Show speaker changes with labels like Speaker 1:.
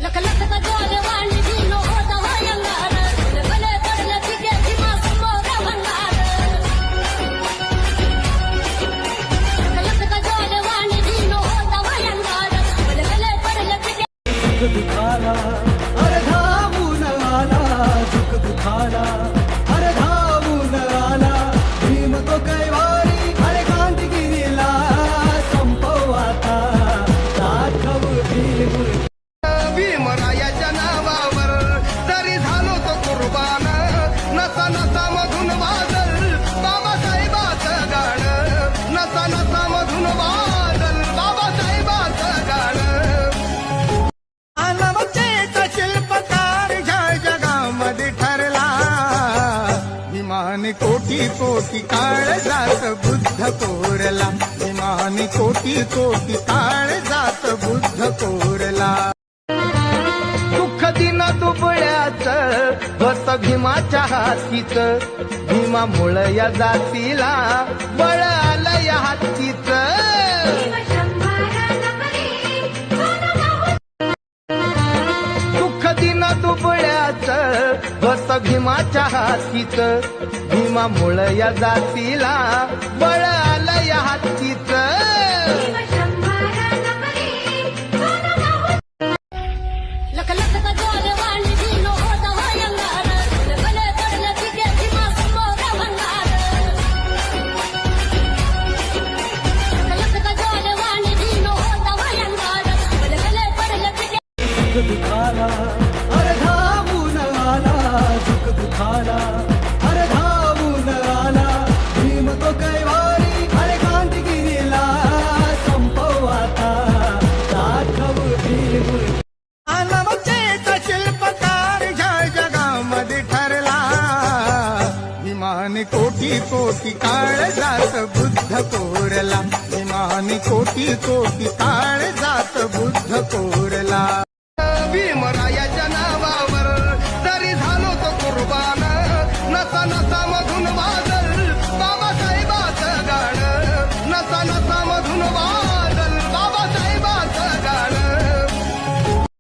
Speaker 1: लख लख का जोर वाणी दीनो होता वयंगार गले पडले तिके भीमा समोर भंगार लख लख का जोर वाणी दीनो होता वयंगार गले पडले तिके
Speaker 2: दुखाला अरे धावून आला दुःख दुखाला अरे धावून आला भीम तो कैवारी अरे कांतगिरीला संपवाता दाखव भीम
Speaker 3: भीमरायाच्या नावावर तरी झालो तो कुर्बान नसा नसा मधून वादल बाबासाहेबाचं गाणं नसा नसा मधून वादल बाबासाहेबाचं गाणं मानवतेचा शिल्पकार ह्या जगामध्ये ठरला विमाने कोटी कोटी काळ जात बुद्ध कोरला विमाने कोटी कोटी काळ जात बुद्ध कोरला दुःख दिन दुबळ्याचं बस भीमाच्या हातीच भीमामुळं या जातीला बळ आलं या हातीच दुःख दिन दुबळ्याचं बस भीमाच्या हातीच भीमामुळं या जातीला बळ आलं या हातीच
Speaker 1: लख लख का जोर वाणी दीनो होता वयंगार गले पडले तिके भीमा समोर भंगार लख लख का जोर वाणी दीनो होता वयंगार गले पडले तिके
Speaker 2: दुखाला अरे धावून आला दुःख दुखाला अरे धावून आला भीम तो कैवारी अरे कांतगिरीला संपवाता दाखव भीम
Speaker 3: मानवतेचा शिल्पकार ह्या जगामध्ये ठरला विमाने कोटी कोटी काळ जात बुद्ध कोरला विमाने कोटी कोटी काळ जात बुद्ध कोरला